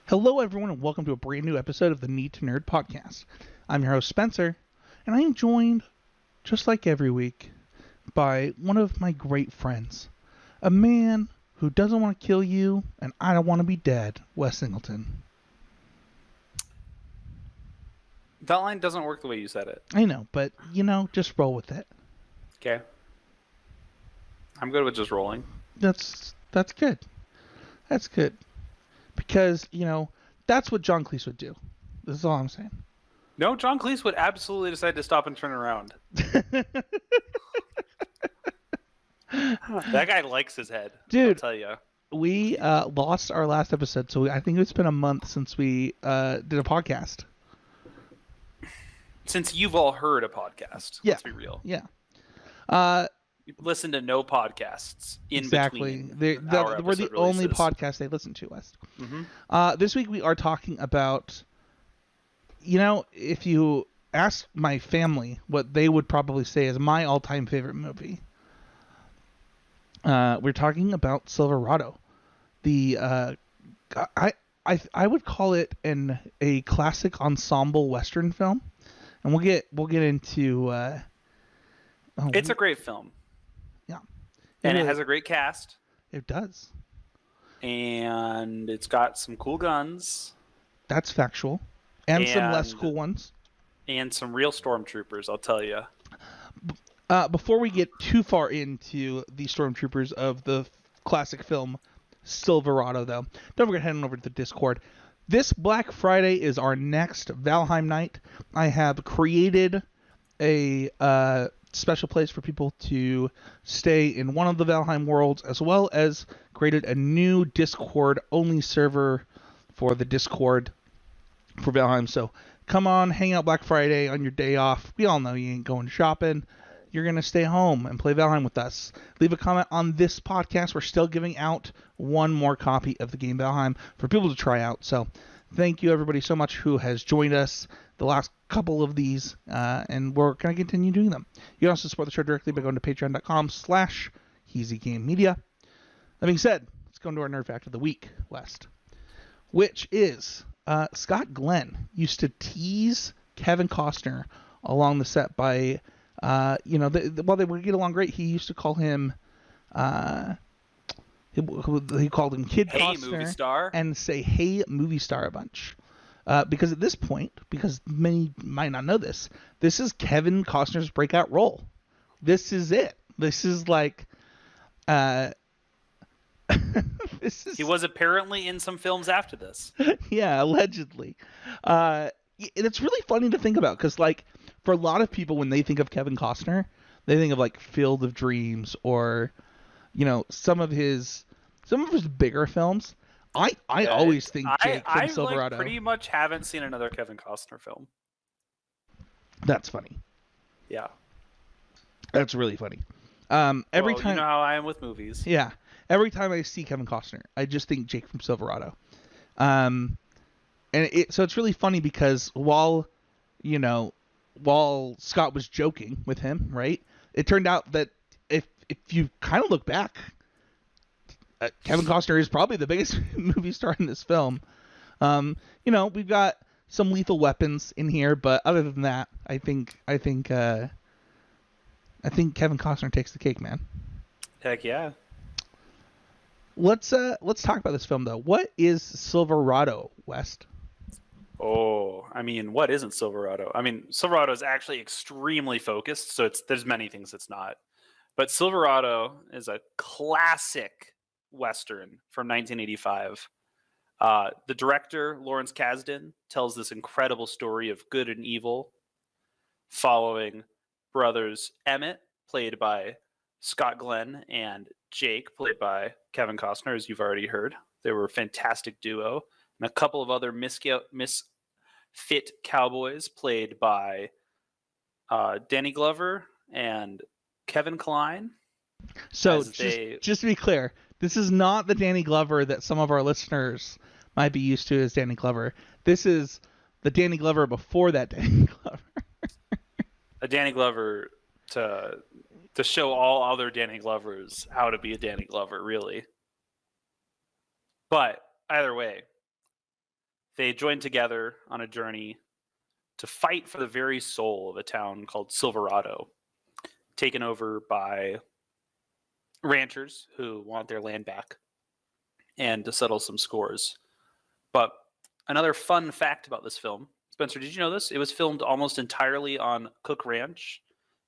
Hello, everyone, and welcome to a brand new episode of the Need to Nerd podcast. I'm your host, Spencer, and I'm joined, just like every week, by one of my great friends, a man who doesn't want to kill you, and I don't want to be dead, Wes Singleton. That line doesn't work the way you said it. I know, but, just roll with it. Okay. I'm good with just rolling. That's good. That's good. Because, that's what John Cleese would do. This is all I'm saying. No, John Cleese would absolutely decide to stop and turn around. That guy likes his head. Dude, I'll tell you. We lost our last episode, so I think it's been a month since we did a podcast. Since you've all heard a podcast, let's be real. Yeah. You listen to no podcasts in between. We're the only podcast they listen to, West. Mm-hmm. This week we are talking about, if you ask my family what they would probably say is my all-time favorite movie, we're talking about Silverado. I would call it a classic ensemble Western film. And we'll get into. It's a great film. Yeah, and it has a great cast. It does. And it's got some cool guns. That's factual, and some less cool ones. And some real stormtroopers, I'll tell you. Before we get too far into the stormtroopers of the classic film Silverado, though, don't forget heading over to the Discord. This Black Friday is our next Valheim night. I have created a special place for people to stay in one of the Valheim worlds, as well as created a new Discord-only server for the Discord for Valheim. So come on, hang out Black Friday on your day off. We all know you ain't going shopping. You're going to stay home and play Valheim with us. Leave a comment on this podcast. We're still giving out one more copy of the game Valheim for people to try out. So thank you, everybody, so much who has joined us the last couple of these, and we're going to continue doing them. You can also support the show directly by going to patreon.com/EasyGameMedia. That being said, let's go into our Nerd Fact of the Week, West, which is Scott Glenn used to tease Kevin Costner along the set by... while they would get along great, he used to call him, he called him Kid Costner, movie star, and say, "Hey, movie star" a bunch. Because at this point, because many might not know this is Kevin Costner's breakout role. This is it. This is like, He was apparently in some films after this. Yeah, allegedly. It's really funny to think about, because, like, for a lot of people, when they think of Kevin Costner, they think of, like, Field of Dreams or, some of his bigger films. I always think Jake from Silverado. I pretty much haven't seen another Kevin Costner film. That's funny. Yeah. That's really funny. Every time, you know how I am with movies. Yeah. Every time I see Kevin Costner, I just think Jake from Silverado. So it's really funny because while Scott was joking with him, right, it turned out that if you kind of look back, Kevin Costner is probably the biggest movie star in this film. We've got some Lethal Weapons in here, but other than that, I think Kevin Costner takes the cake, man. Heck yeah. Let's talk about this film, though. What is Silverado, West? Oh, I mean, what isn't Silverado? I mean, Silverado is actually extremely focused, so there's many things it's not. But Silverado is a classic Western from 1985. The director, Lawrence Kasdan, tells this incredible story of good and evil, following brothers Emmett, played by Scott Glenn, and Jake, played by Kevin Costner, as you've already heard. They were a fantastic duo. And a couple of other misfit cowboys, played by Danny Glover and Kevin Kline. So just to be clear, this is not the Danny Glover that some of our listeners might be used to as Danny Glover. This is the Danny Glover before that Danny Glover. A Danny Glover to show all other Danny Glovers how to be a Danny Glover, really. But either way, they joined together on a journey to fight for the very soul of a town called Silverado, taken over by ranchers who want their land back and to settle some scores. But another fun fact about this film, Spencer, did you know this? It was filmed almost entirely on Cook Ranch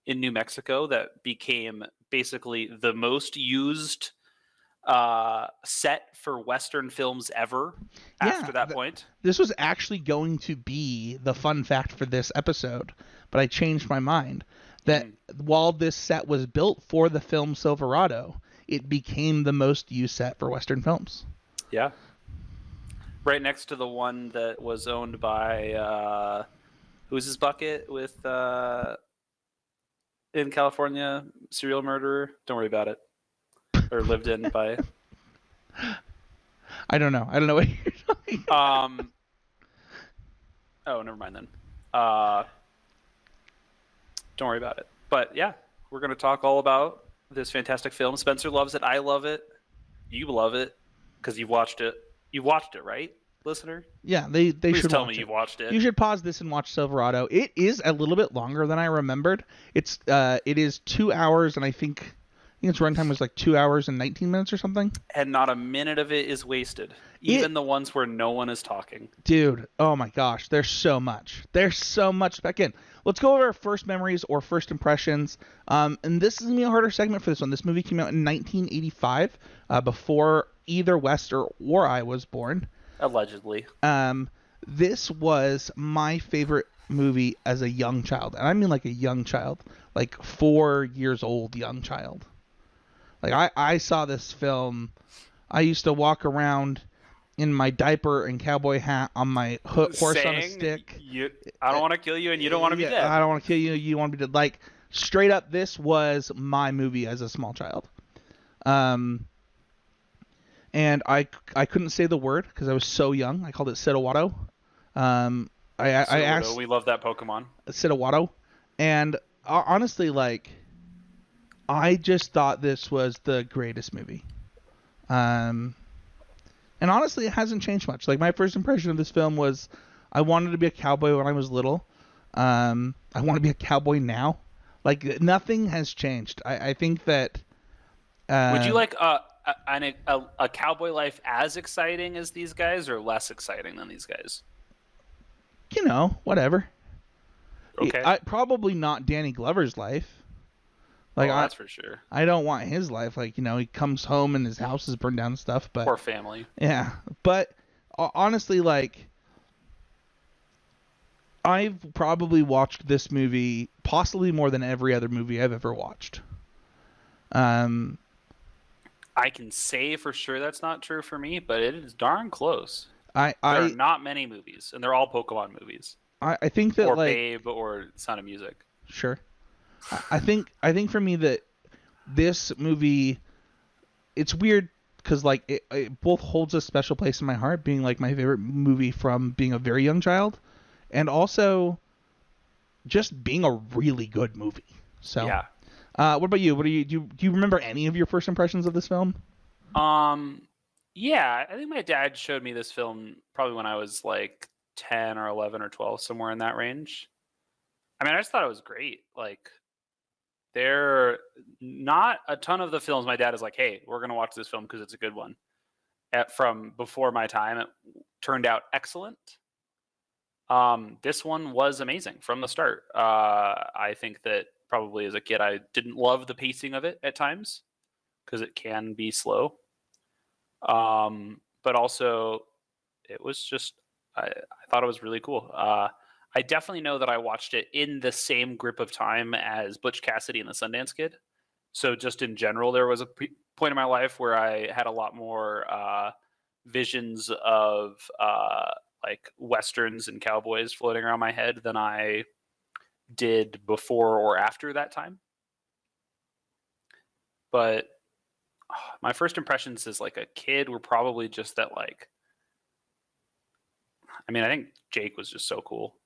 in New Mexico that became basically the most used set for Western films ever after that point. This was actually going to be the fun fact for this episode, but I changed my mind. That while this set was built for the film Silverado, it became the most used set for Western films. Yeah. Right next to the one that was owned by who's his bucket with in California, serial murderer. Don't worry about it. Or lived in by. I don't know what you're talking about. Oh, never mind then. Don't worry about it. But yeah, we're gonna talk all about this fantastic film. Spencer loves it. I love it. You love it because you've watched it. You watched it, right, listener? Yeah, they Please should tell watch me it. you watched it. You should pause this and watch Silverado. It is a little bit longer than I remembered. It is 2 hours, and I think its runtime was like 2 hours and 19 minutes or something. And not a minute of it is wasted. Even the ones where no one is talking. Dude, oh my gosh, there's so much. There's so much. Again, let's go over our first memories or first impressions. And this is going to be a harder segment for this one. This movie came out in 1985, before either West or I was born. Allegedly. This was my favorite movie as a young child. And I mean like a young child. Like 4 years old young child. Like I saw this film. I used to walk around in my diaper and cowboy hat on my horse on a stick. I don't want to kill you and you don't want to be dead. I don't want to kill you. You want to be dead. Like, straight up, this was my movie as a small child. And I couldn't say the word because I was so young. I called it Silverado. I asked. We love that Pokemon. Silverado. And honestly, like, I just thought this was the greatest movie. And honestly, it hasn't changed much. Like, my first impression of this film was I wanted to be a cowboy when I was little. I want to be a cowboy now. Like, nothing has changed. I think that... Would you like a cowboy life as exciting as these guys or less exciting than these guys? You know, whatever. Okay. Probably not Danny Glover's life. Like, that's for sure. I don't want his life. Like, you know, he comes home and his house is burned down and stuff. But poor family. Yeah. But honestly, like, I've probably watched this movie possibly more than every other movie I've ever watched. I can say for sure that's not true for me, but it is darn close. There are not many movies, and they're all Pokemon movies. I think that, or like, Babe or Sound of Music. Sure. I think for me that this movie, it's weird because, like, it both holds a special place in my heart, being like my favorite movie from being a very young child, and also just being a really good movie. So yeah. What about you? Do you remember any of your first impressions of this film? Yeah, I think my dad showed me this film probably when I was like 10 or 11 or 12, somewhere in that range. I mean, I just thought it was great. Like, there are not a ton of the films my dad is like, hey, we're going to watch this film because it's a good one. From before my time, it turned out excellent. This one was amazing from the start. I think that probably as a kid, I didn't love the pacing of it at times because it can be slow. But also, it was just, I thought it was really cool. I definitely know that I watched it in the same grip of time as Butch Cassidy and the Sundance Kid. So just in general, there was a point in my life where I had a lot more visions of like Westerns and cowboys floating around my head than I did before or after that time. But my first impressions as like a kid were probably just that, like, I mean, I think Jake was just so cool.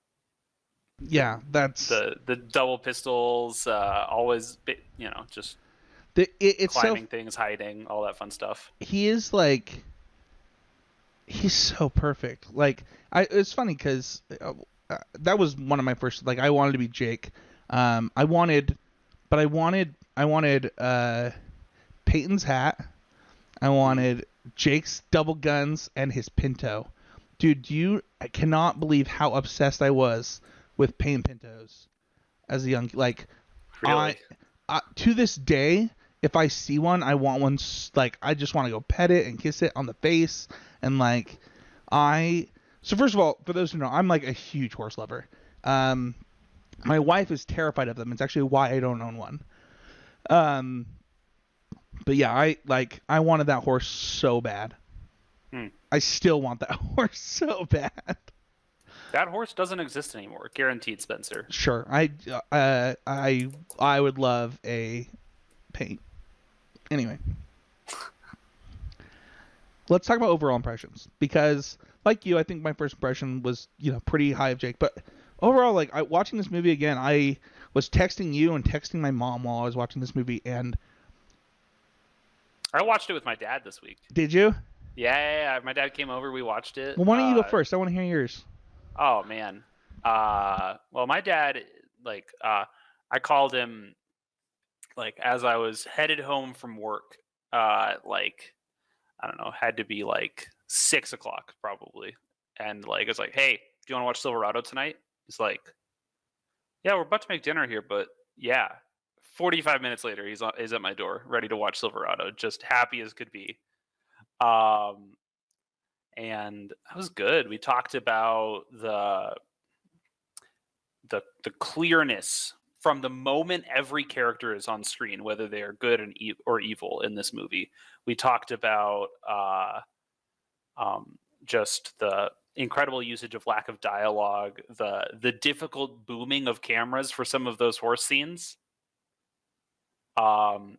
Yeah, that's the double pistols, always, you know, just it's climbing things, hiding, all that fun stuff. He is like, He's so perfect. Like, it's funny because that was one of my first. Like, I wanted to be Jake. I wanted, but I wanted Peyton's hat. I Mm. wanted Jake's double guns and his Pinto. Dude, I cannot believe how obsessed I was with Peyton Pintos as a young. Like, I, Really? to this day, if I see one, I want one. Like, I just want to go pet it and kiss it on the face, and like, I. So first of all, for those who know, I'm like a huge horse lover. Um, my wife is terrified of them. It's actually why I don't own one. Um, but yeah, I wanted that horse so bad. Hmm. I still want that horse so bad. That horse doesn't exist anymore. Guaranteed, Spencer. Sure, I would love a paint. Anyway, let's talk about overall impressions because, like you, I think my first impression was pretty high of Jake. But overall, like watching this movie again, I was texting you and texting my mom while I was watching this movie. And I watched it with my dad this week. did you? Yeah. My dad came over. We watched it. Well, why don't you go first? I want to hear yours. Oh man. Well, my dad, like, I called him like as I was headed home from work. Like, I don't know, had to be like 6 o'clock probably, and like it's like, hey, do you want to watch Silverado tonight? He's like, yeah, we're about to make dinner here, but yeah. 45 minutes later, he's at my door, ready to watch Silverado, just happy as could be. Um, and that was good. We talked about the clearness from the moment every character is on screen, whether they are good or evil in this movie. We talked about just the incredible usage of lack of dialogue, the difficult booming of cameras for some of those horse scenes.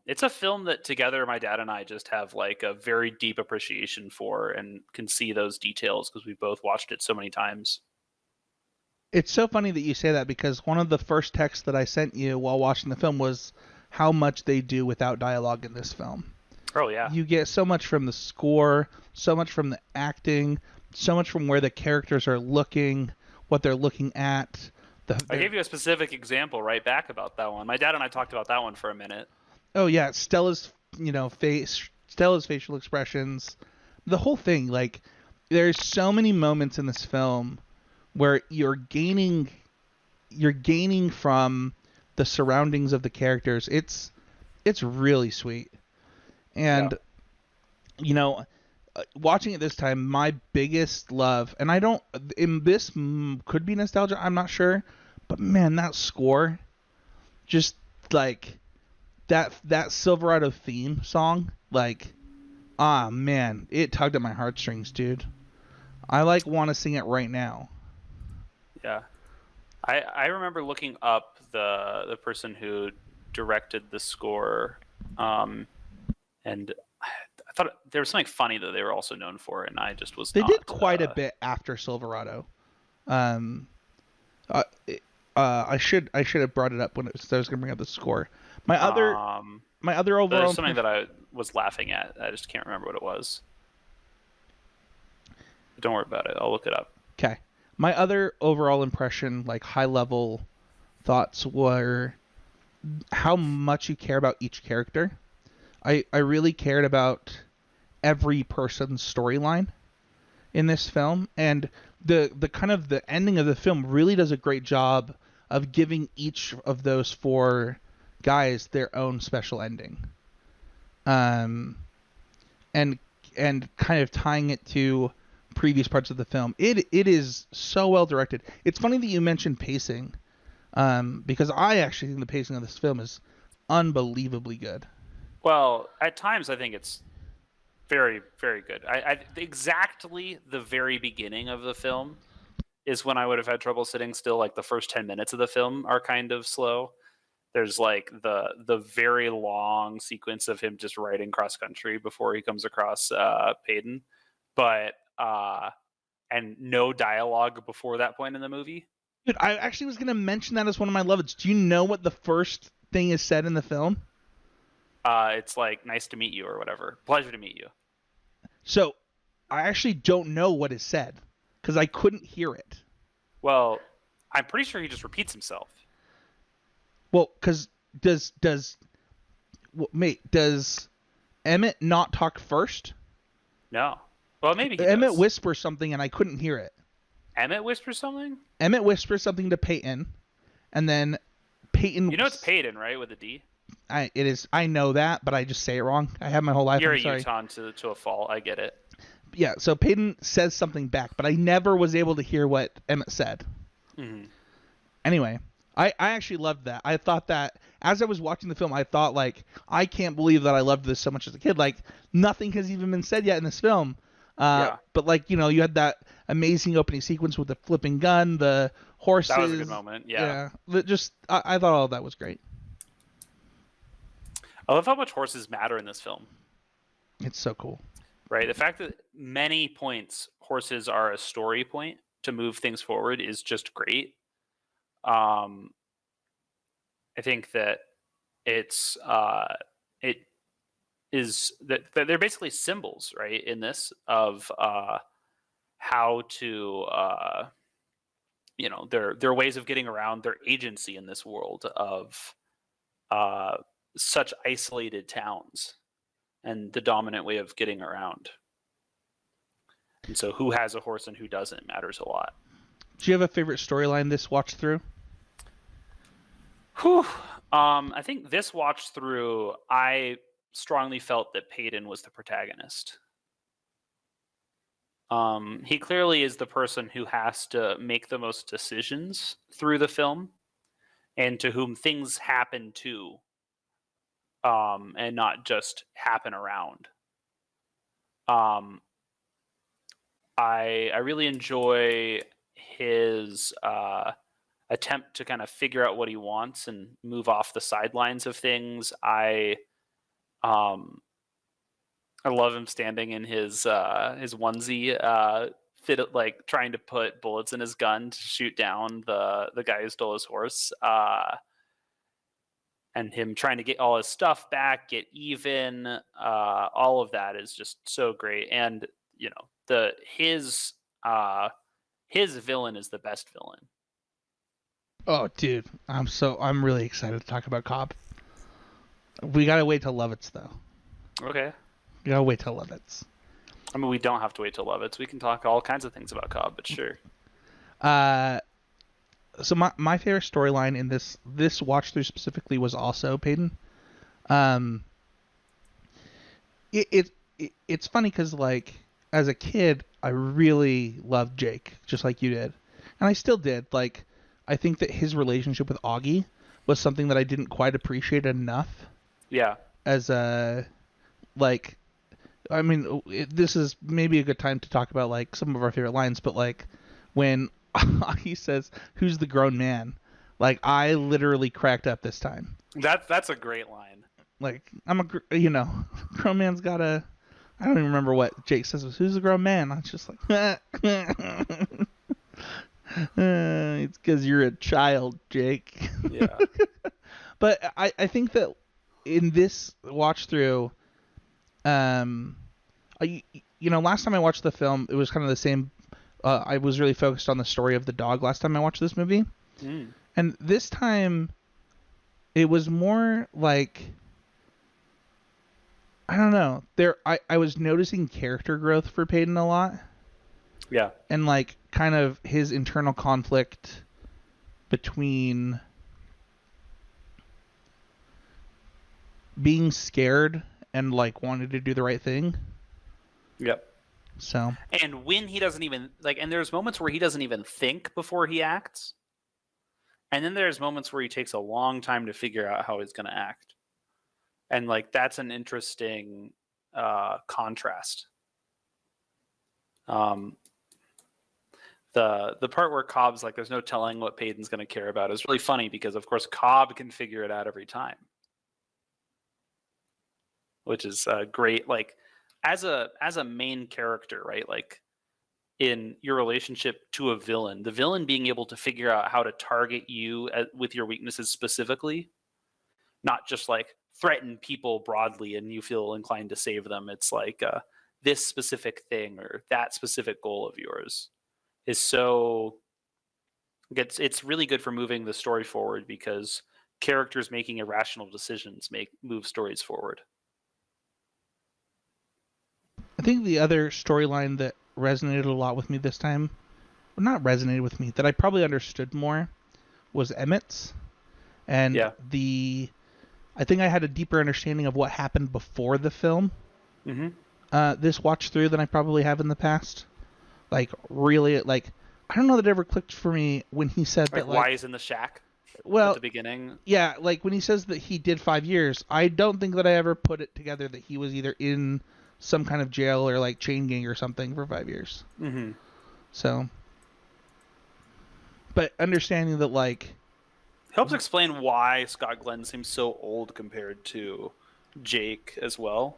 It's a film that together my dad and I just have like a very deep appreciation for and can see those details because we both watched it so many times. It's so funny that you say that because one of the first texts that I sent you while watching the film was how much they do without dialogue in this film. Oh yeah. You get so much from the score, so much from the acting, so much from where the characters are looking, what they're looking at. I gave you a specific example right back about that one. My dad and I talked about that one for a minute. Oh yeah, Stella's facial expressions, the whole thing. Like, there's so many moments in this film where you're gaining from the surroundings of the characters. It's really sweet. Yeah. And you know, watching it this time, my biggest love, and I don't, in this could be nostalgia, I'm not sure, but man, that score, just like that Silverado theme song, like, ah man, it tugged at my heartstrings, dude. I like want to sing it right now. Yeah. I remember looking up the person who directed the score, and I thought there was something funny that they were also known for, and I just was They not. did quite a bit after Silverado. Um, uh, I should have brought it up when I was gonna bring up the score. My other my other overall. There's something that I was laughing at. I just can't remember what it was. Don't worry about it. I'll look it up. Okay. My other overall impression, like high level thoughts, were how much you care about each character. I really cared about every person's storyline in this film, and the kind of the ending of the film really does a great job of giving each of those four guys their own special ending. Um, and kind of tying it to previous parts of the film. It is so well directed. It's funny that you mentioned pacing, because I actually think the pacing of this film is unbelievably good. Well, at times I think it's very, very good. Exactly the very beginning of the film is when I would have had trouble sitting still. Like the first 10 minutes of the film are kind of slow. There's like the very long sequence of him just riding cross country before he comes across Peyton, but and no dialogue before that point in the movie. Dude, I actually was gonna mention that as one of my loves. Do you know what the first thing is said in the film? It's like nice to meet you or whatever. Pleasure to meet you. So I actually don't know what is said because I couldn't hear it. Well, I'm pretty sure he just repeats himself. Well, because does Emmett not talk first? No. Well, maybe he Emmett does. whispers something and I couldn't hear it. Emmett whispers something? Emmett whispers something to Peyton, and then Peyton. You know it's Peyton, right? With a D? It is. I know that, but I just say it wrong. I have my whole life. You're I'm a sorry. Utah to a fault. I get it. Yeah, so Peyton says something back, but I never was able to hear what Emmett said. Mm-hmm. Anyway, I actually loved that. I thought that as I was watching the film, I thought, like, I can't believe that I loved this so much as a kid. Like, nothing has even been said yet in this film. Yeah. But, like, you know, you had that amazing opening sequence with the flipping gun, the horses. That was a good moment. Yeah. I thought all of that was great. I love how much horses matter in this film. It's so cool. Right. The fact that many points horses are a story point to move things forward is just great. I think that it is that they're basically symbols, right, in this of how to their ways of getting around their agency in this world of such isolated towns and the dominant way of getting around. And so who has a horse and who doesn't matters a lot. Do you have a favorite storyline this watch through? Whew. I think this watch through, I strongly felt that Peyton was the protagonist. He clearly is the person who has to make the most decisions through the film and to whom things happen to, and not just happen around. I really enjoy his attempt to kind of figure out what he wants and move off the sidelines of things. I love him standing in his onesie, like trying to put bullets in his gun to shoot down the guy who stole his horse, and him trying to get all his stuff back, get even. All of that is just so great, and you know his villain is the best villain. Oh, dude, I'm really excited to talk about Cobb. We gotta wait till Lovitz though. Okay. We gotta wait till Lovitz. I mean, we don't have to wait till Lovitz. We can talk all kinds of things about Cobb, but sure. So my favorite storyline in this watch through specifically was also Peyton. It's funny because, like, as a kid, I really loved Jake, just like you did, and I still did. Like, I think that his relationship with Augie was something that I didn't quite appreciate enough. Yeah. As like, I mean, this is maybe a good time to talk about, like, some of our favorite lines, but, like, when Augie says, "Who's the grown man?" Like, I literally cracked up this time. That's a great line. Like, grown man's gotta. I don't even remember what Jake says. Who's the grown man? I was just like, it's because you're a child, Jake. Yeah. But I think that in this watch through, last time I watched the film, it was kind of the same. I was really focused on the story of the dog last time I watched this movie. Mm. And this time, it was more like, I don't know. I was noticing character growth for Peyton a lot. Yeah. And, like, kind of his internal conflict between being scared and, like, wanting to do the right thing. Yep. So. And when he doesn't even, like, and there's moments where he doesn't even think before he acts. And then there's moments where he takes a long time to figure out how he's going to act. And, like, that's an interesting contrast. The part where Cobb's like, there's no telling what Peyton's going to care about is really funny because, of course, Cobb can figure it out every time. Which is great. Like, as a main character, right? Like, in your relationship to a villain, the villain being able to figure out how to target you with your weaknesses specifically, not just like threaten people broadly and you feel inclined to save them. It's like this specific thing or that specific goal of yours is so it's really good for moving the story forward, because characters making irrational decisions move stories forward. I think the other storyline that resonated a lot with me this time, well, not resonated with me, that I probably understood more, was Emmett's. And Yeah. I think I had a deeper understanding of what happened before the film. This watch through than I probably have in the past. Like, really, like, I don't know that it ever clicked for me when he said that, like, why he's in the shack at the beginning. Yeah, like when he says that he did 5 years, I don't think that I ever put it together that he was either in some kind of jail or like chain gang or something for 5 years. So, but understanding that, like, helps explain why Scott Glenn seems so old compared to Jake as well.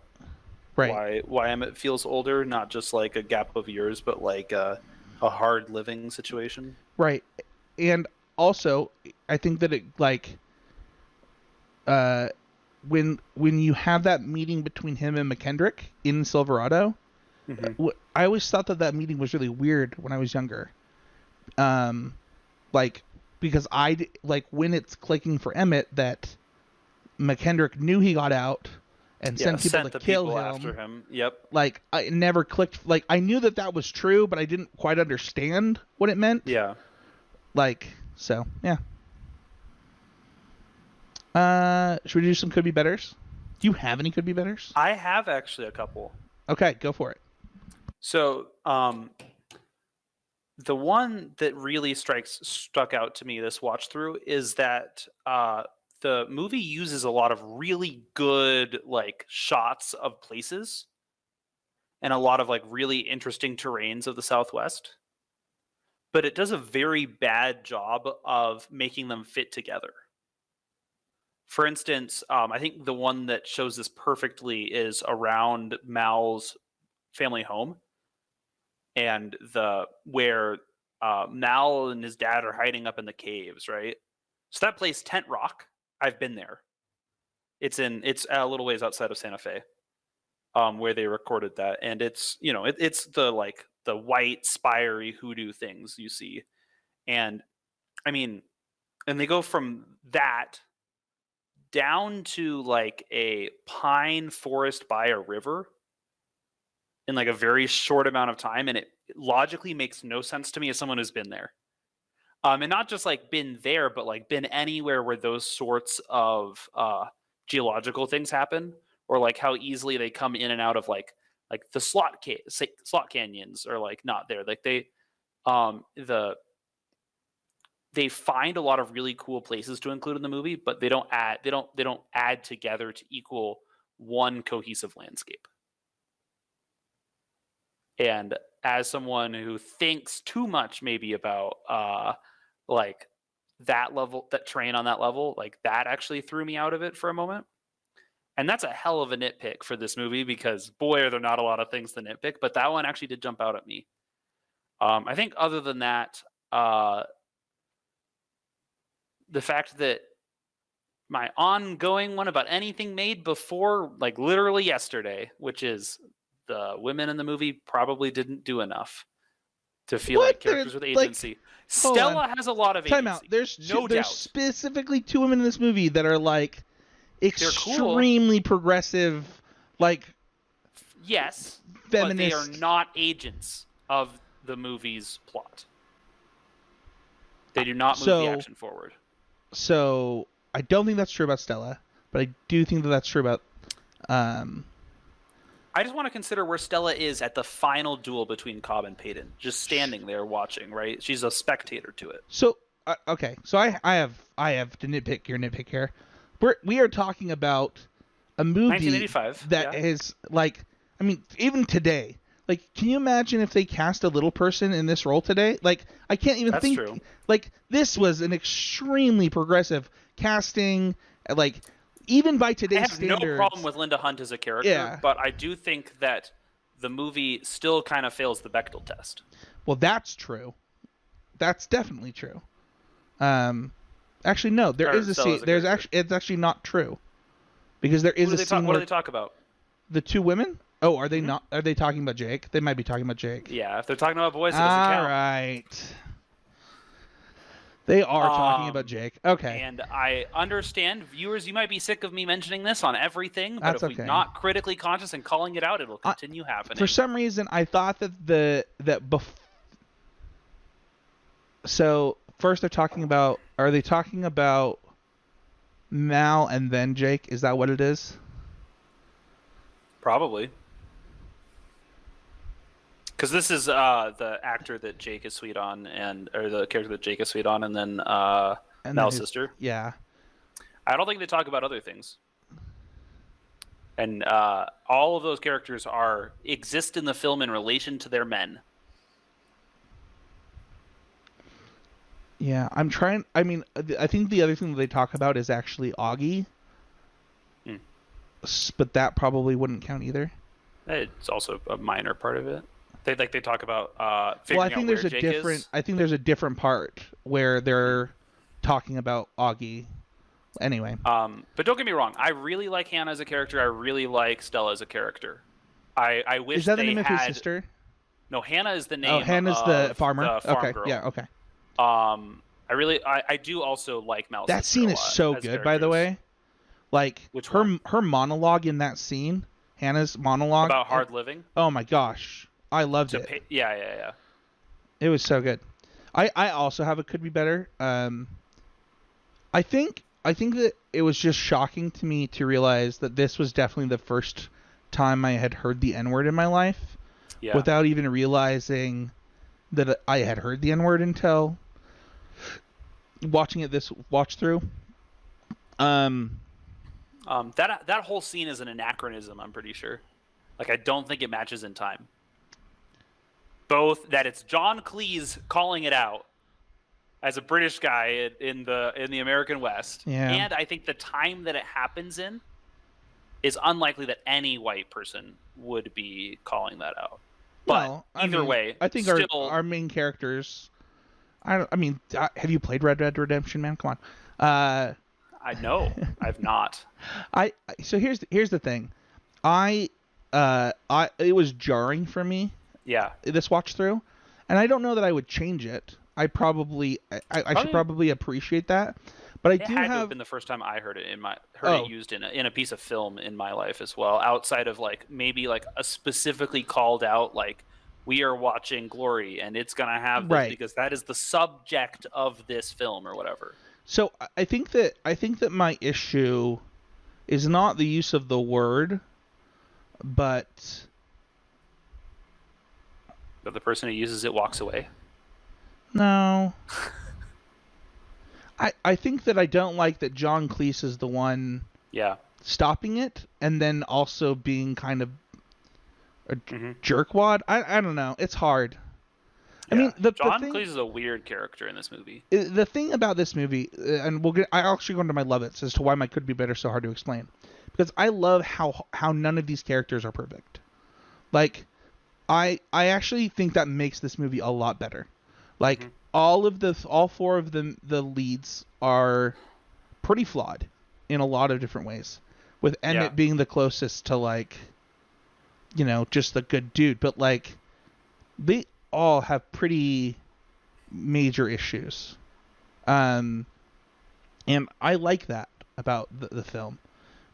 right. Why Emmett feels older, not just like a gap of years, but like a hard living situation. Right. And also, I think that it, like, when you have that meeting between him and McKendrick in Silverado, I always thought that meeting was really weird when I was younger. Like, because like when it's clicking for Emmett that McKendrick knew he got out and sent people to kill him after him. Yep. Like, it never clicked. Like, I knew that was true, but I didn't quite understand what it meant. Yeah. Like, so, yeah. Should we do some could be betters? Do you have any could be betters? I have actually a couple. Okay, go for it. So, the one that really stuck out to me this watch through is that the movie uses a lot of really good like shots of places and a lot of like really interesting terrains of the Southwest, but it does a very bad job of making them fit together. For instance, I think the one that shows this perfectly is around Mal's family home, and where Mal and his dad are hiding up in the caves, right? So that place, Tent Rock, I've been there. It's a little ways outside of Santa Fe, where they recorded that, and it's it's the like the white spiry hoodoo things you see, and I mean, and they go from that down to like a pine forest by a river in like a very short amount of time, and it logically makes no sense to me as someone who's been there. And not just like been there, but like been anywhere where those sorts of geological things happen, or like how easily they come in and out of like the slot canyons, or like not there. Like they find a lot of really cool places to include in the movie, but they don't add together to equal one cohesive landscape. And as someone who thinks too much maybe about like that terrain on that level, like that actually threw me out of it for a moment. And that's a hell of a nitpick for this movie, because boy, are there not a lot of things to nitpick, but that one actually did jump out at me. I think other than that, the fact that my ongoing one about anything made before, like literally yesterday, which is the women in the movie probably didn't do enough to feel like characters with agency. Like, Stella has a lot of agency. Time out. There's doubt. Specifically 2 women in this movie that are like extremely progressive, like, yes, feminist. But they are not agents of the movie's plot. They do not move the action forward. So I don't think that's true about Stella, but I do think that that's true about. I just want to consider where Stella is at the final duel between Cobb and Peyton, just standing there watching. Right, she's a spectator to it. So okay, so I have to nitpick your nitpick here. We are talking about a movie 1985 that is like, I mean, even today. Like, can you imagine if they cast a little person in this role today? Like, I can't even think. True. Like, this was an extremely progressive casting. Like, even by today's standards. I have no problem with Linda Hunt as a character, but I do think that the movie still kind of fails the Bechdel test. Well, that's true. That's definitely true. Actually, no. There is a scene. It's actually not true, because there is a scene. What do they talk about? The 2 women. Oh, are they Mhm. not? Are they talking about Jake? They might be talking about Jake. Yeah, if they're talking about boys, it doesn't All count. right. They are talking about Um, Jake. Okay. and I understand, viewers, you might be sick of me mentioning this on everything, but That's if we're okay. not critically conscious and calling it out, it'll I- continue happening. For some reason, I thought so first they're talking about. Are they talking about Mal and then Jake? Is that what it is? Probably. Because this is the actor that Jake is sweet on, or the character that Jake is sweet on, and then And Mel's then sister. Yeah. I don't think they talk about other things. And all of those characters exist in the film in relation to their men. Yeah, I'm trying. I mean, I think the other thing that they talk about is actually Augie, Hmm. but that probably wouldn't count either. It's also a minor part of it. They talk about Well, figuring I think out there's where a Jake different. is. I think there's a different part where they're talking about Augie. Anyway, But don't get me wrong. I really like Hannah as a character. I really like Stella as a character. I wish is that the they name of had. his sister? No, Hannah is the Oh, name Hannah's the of farmer. the farm Okay, girl. yeah, okay. I do also like Mel's That sister scene a is lot so as good, by the characters. way. Like Which her one? her monologue in that scene, Hannah's monologue About hard living. Oh my gosh, I loved it. Yeah. It was so good. I also have a could be better. I think that it was just shocking to me to realize that this was definitely the first time I had heard the N-word in my life, Yeah. without even realizing that I had heard the N-word until watching it this watch through. That whole scene is an anachronism. I'm pretty sure. Like, I don't think it matches in time. Both that it's John Cleese calling it out as a British guy in the American West, Yeah. and I think the time that it happens in is unlikely that any white person would be calling that out. But Well, either way, I think still, our main characters. I mean, have you played Red Dead Redemption, man? Come on. I know I've not. So here's the thing. It was jarring for me Yeah, this watch through, and I don't know that I would change it. I should probably appreciate that, but I it do had to have have been the first time I heard it Oh. it used in a piece of film in my life as well. Outside of like maybe like a specifically called out like we are watching Glory and it's gonna have this Right. because that is the subject of this film or whatever. So I think that my issue is not the use of the word, but But the person who uses it walks away. no. I think that I don't like that John Cleese is the one Yeah. stopping it and then also being kind of a Mhm. jerkwad. I don't know. It's hard. I mean, John Cleese is a weird character in this movie. The thing about this movie, and I'll actually go into my love it's as to why my could be better so hard to explain, because I love how none of these characters are perfect. Like, I actually think that makes this movie a lot better. Like all four of the leads are pretty flawed in a lot of different ways, with Emmett being the closest to like, just the good dude, but like they all have pretty major issues. And I like that about the film.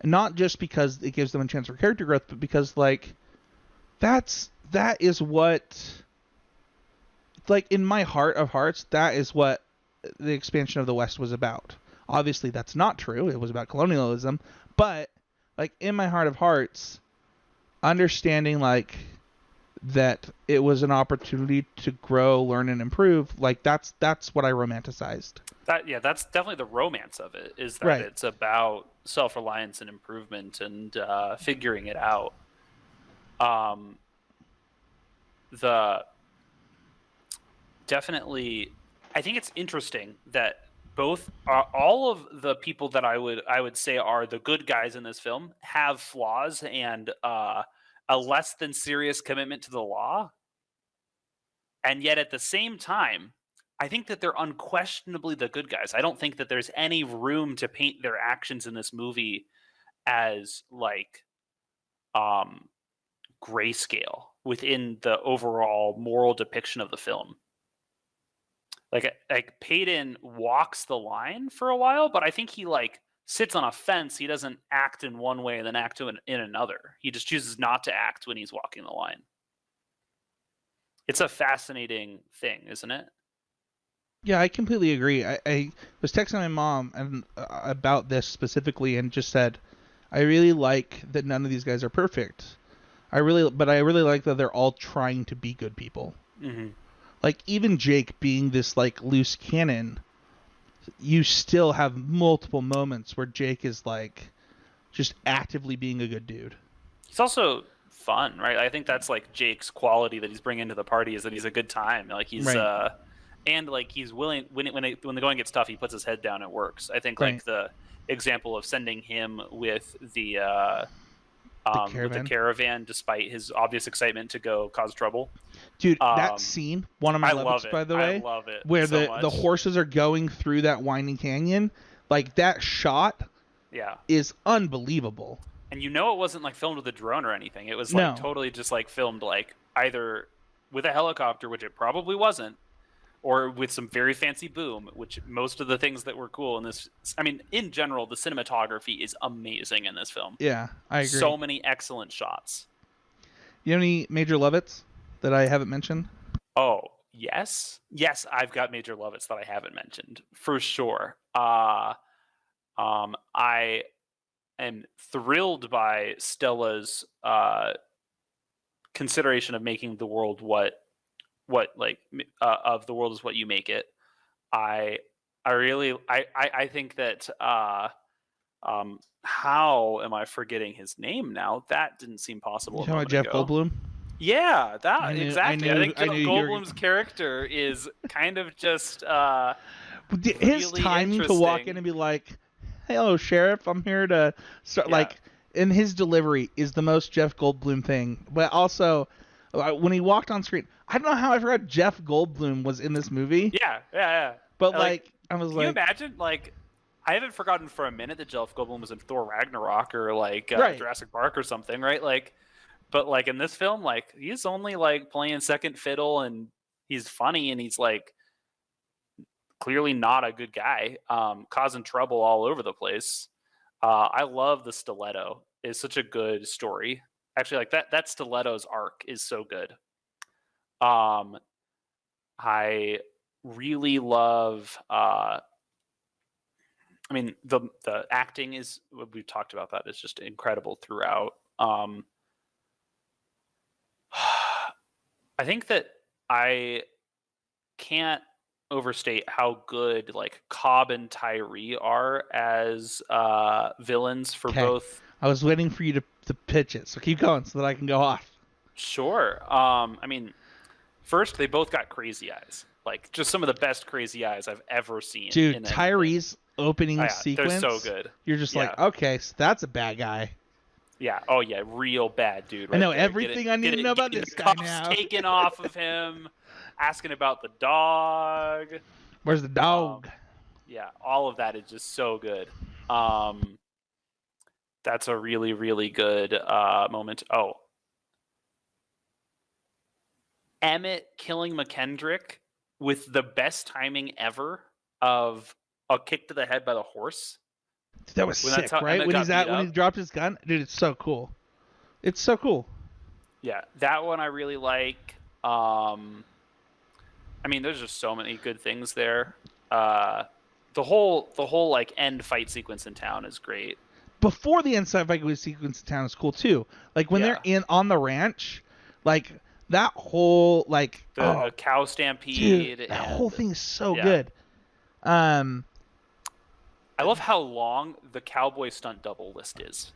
And not just because it gives them a chance for character growth, but because like that is what, like, in my heart of hearts, that is what the expansion of the West was about. Obviously that's not true. It was about colonialism, but like in my heart of hearts, understanding like that it was an opportunity to grow, learn, and improve. Like that's what I romanticized. That's definitely the romance of it. Is that Right. It's about self-reliance and improvement and figuring it out. Definitely, I think it's interesting that all of the people that I would say are the good guys in this film have flaws and a less than serious commitment to the law. And yet at the same time, I think that they're unquestionably the good guys. I don't think that there's any room to paint their actions in this movie as like grayscale within the overall moral depiction of the film. Like Peyton walks the line for a while, but I think he like sits on a fence. He doesn't act in one way and then act in another. He just chooses not to act when he's walking the line. It's a fascinating thing, isn't it? Yeah, I completely agree. I was texting my mom and about this specifically, and just said, I really like that none of these guys are perfect. I really like that they're all trying to be good people. Mm-hmm. Like, even Jake being this like loose cannon, you still have multiple moments where Jake is like just actively being a good dude. He's also fun, right? I think that's like Jake's quality that he's bringing to the party, is that he's a good time. Like he's Right. And like he's willing when the going gets tough, he puts his head down. It works. I think Right. like the example of sending him with the caravan, despite his obvious excitement to go cause trouble. Dude, that scene, one of my favorites, by the way. I love it. Where so the horses are going through that winding canyon, like that shot is unbelievable. And you know it wasn't like filmed with a drone or anything. It was like totally just like filmed like either with a helicopter, which it probably wasn't, or with some very fancy boom, which most of the things that were cool in this, I mean, in general, the cinematography is amazing in this film. Yeah, I agree. So many excellent shots. You have any major Lovitz that I haven't mentioned? Oh, yes. Yes, I've got major Lovitz that I haven't mentioned, for sure. I am thrilled by Stella's consideration of making the world what of the world is what you make it. I think that how am I forgetting his name now? That didn't seem possible. You talking about Jeff Goldblum? Yeah, exactly. I think Goldblum's were... character is kind of just his really timing to walk in and be like, "Hello, Sheriff, I'm here to start." Yeah. Like, and his delivery is the most Jeff Goldblum thing. But also, when he walked on screen, I don't know how I forgot Jeff Goldblum was in this movie. Yeah. But like I was can you imagine? Like, I haven't forgotten for a minute that Jeff Goldblum was in Thor Ragnarok or like Jurassic Park or something, right? Like, but like in this film, like he's only like playing second fiddle, and he's funny, and he's like clearly not a good guy, causing trouble all over the place. I love the stiletto. It's such a good story. Actually, like that stiletto's arc is so good. I really love. I mean, the acting is, we've talked about that. It's just incredible throughout. I think that I can't overstate how good like Cobb and Tyree are as villains for both. I was waiting for you to pitch it, so keep going so that I can go off. Sure. I mean, first, they both got crazy eyes. Like, just some of the best crazy eyes I've ever seen. Dude, Tyree's opening sequence. They're so good. You're just like, okay, so that's a bad guy. Yeah. Oh, yeah. Real bad dude. Right, I know everything I need to know about this guy now. Taken off of him. Asking about the dog. Where's the dog? Yeah. All of that is just so good. That's a really, really good moment. Oh. Emmett killing McKendrick with the best timing ever of a kick to the head by the horse. That was sick, right? When he dropped his gun, dude, it's so cool. It's so cool. Yeah, that one I really like. I mean, there's just so many good things there. The whole like end fight sequence in town is great. Before the end fight sequence in town is cool too. Like when they're on the ranch, like that whole like the cow stampede. Dude, that whole thing is so good. I love how long the Cowboy Stunt double list is.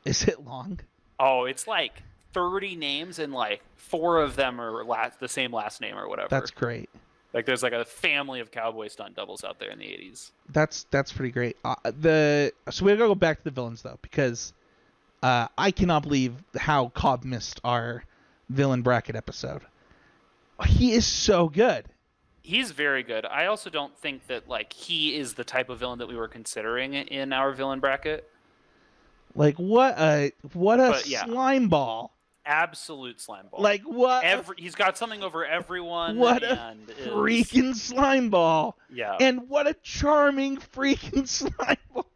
Is it long? Oh, it's like 30 names and like 4 of them are the same last name or whatever. That's great. Like there's like a family of Cowboy Stunt doubles out there in the 80s. That's pretty great. So we gotta go back to the villains though, because I cannot believe how Cobb missed our villain bracket episode. He is so good. He's very good. I also don't think that like he is the type of villain that we were considering in our villain bracket. Like what a slime ball. absolute slime ball. Like what? He's got something over everyone. What and a freaking slime ball! Yeah. And what a charming freaking slime ball!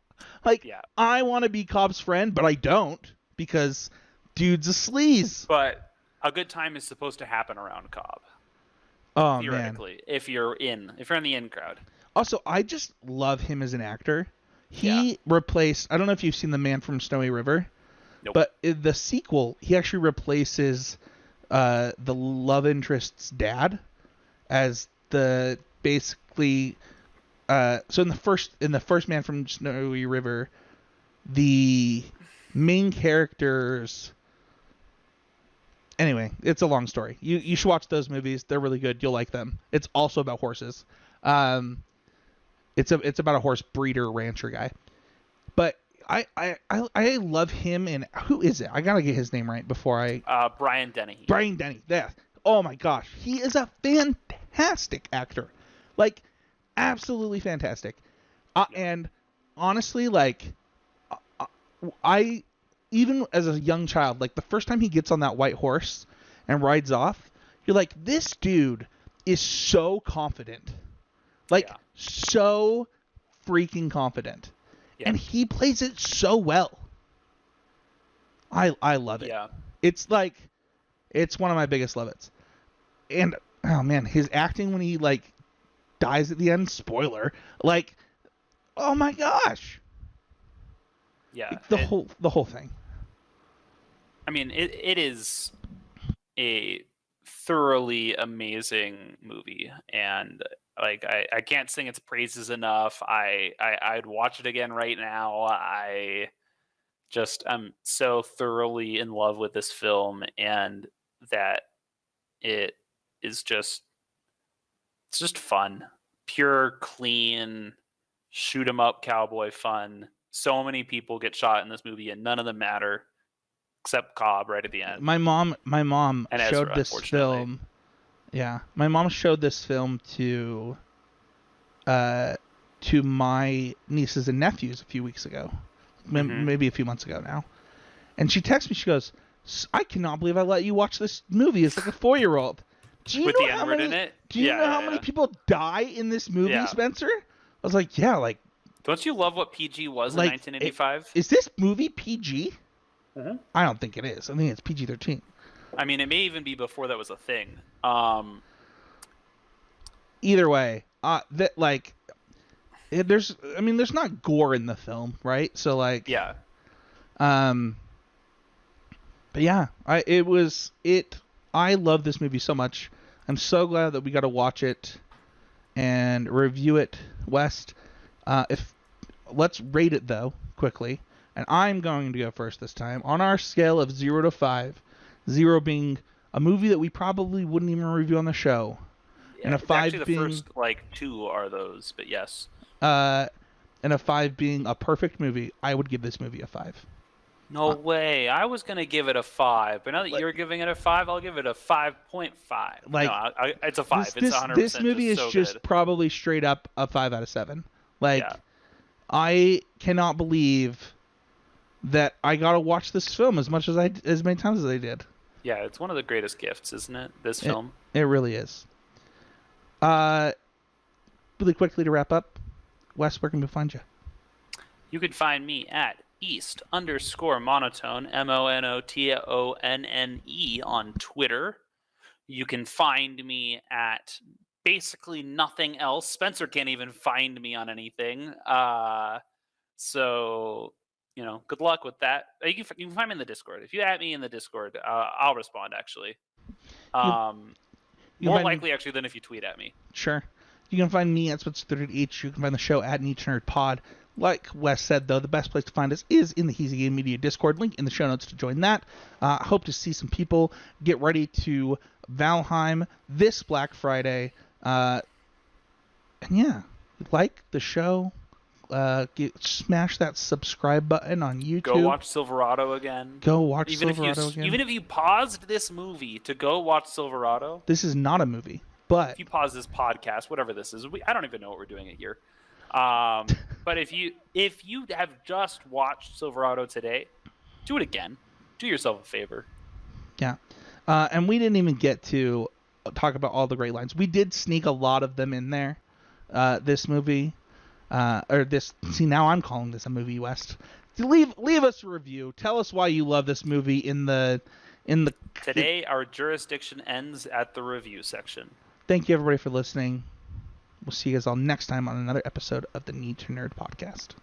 Like, Yeah. I want to be Cobb's friend, but I don't because dude's a sleaze. But a good time is supposed to happen around Cobb. Oh Theoretically, man! if you're in the in crowd. Also, I just love him as an actor. He replaced. I don't know if you've seen The Man from Snowy River. Nope. But in the sequel, he actually replaces the love interest's dad as the basically. So in the first Man from Snowy River, the main characters. Anyway, it's a long story. You should watch those movies. They're really good. You'll like them. It's also about horses. It's about a horse breeder rancher guy. But I love him, and who is it? I gotta get his name right before I. Brian Dennehy. Brian Dennehy. Yeah. Oh my gosh, he is a fantastic actor, like absolutely fantastic. And honestly, like, I even as a young child, like the first time he gets on that white horse and rides off, you're like, this dude is so confident, like so freaking confident. Yeah. And he plays it so well. I love it. Yeah. It's like, it's one of my biggest love-its. And, oh man, his acting when he, like, dies at the end, spoiler, like, oh my gosh. Yeah. The whole thing. I mean, it is a thoroughly amazing movie, and like I can't sing its praises enough. I'd watch it again right now. I'm so thoroughly in love with this film, and that it's just fun, pure, clean, shoot 'em up cowboy fun. So many people get shot in this movie, and none of them matter except Cobb right at the end. My mom and showed Ezra, this film. Yeah, my mom showed this film to my nieces and nephews a few weeks ago, maybe a few months ago now, and she texted me. She goes, "I cannot believe I let you watch this movie. It's like a 4-year-old." Do you With know the how N-word many? in it? Do you know how many people die in this movie, Spencer? I was like, yeah, like. Don't you love what PG was like, in 1985? Is this movie PG? Mm-hmm. I don't think it is. I think it's PG-13. I mean, it may even be before that was a thing. Either way, that like, there's not gore in the film, right? So like, yeah. But yeah, I love this movie so much. I'm so glad that we got to watch it and review it, West. Let's rate it though quickly, and I'm going to go first this time on our scale of 0 to 5. 0 being a movie that we probably wouldn't even review on the show, and a 5 actually being the first like 2 are those, but yes. And a 5 being a perfect movie. I would give this movie a 5. No way. I was gonna give it a 5, but now that you're giving it a 5, I'll give it a 5.5. Like, no, it's a 5. It's 100%. This movie is so just good. probably straight up a 5 out of 7. Like, I cannot believe that I got to watch this film as many times as I did. Yeah, it's one of the greatest gifts, isn't it? This film. It really is. Really quickly to wrap up, Wes, where can we find you? You can find me at East_monotone, MONOTONNE on Twitter. You can find me at basically nothing else. Spencer can't even find me on anything. So, good luck with that. You can find me in the Discord. If you add me in the Discord, I'll respond, actually. More likely, actually, than if you tweet at me. Sure. You can find me at Spencer30H. You can find the show at Niche Nerd Pod. Like Wes said, though, the best place to find us is in the Heezy Game Media Discord. Link in the show notes to join that. Hope to see some people get ready to Valheim this Black Friday. And yeah, like the show. Smash that subscribe button on YouTube. Go watch Silverado again. Even if you paused this movie to go watch Silverado. This is not a movie, but if you pause this podcast, whatever this is, I don't even know what we're doing it here. But if you have just watched Silverado today, do it again. Do yourself a favor. Yeah. And we didn't even get to talk about all the great lines. We did sneak a lot of them in there. This movie, or this. See, now I'm calling this a movie, West. Leave us a review. Tell us why you love this movie in the. Today, our jurisdiction ends at the review section. Thank you, everybody, for listening. We'll see you guys all next time on another episode of the Need to Nerd podcast.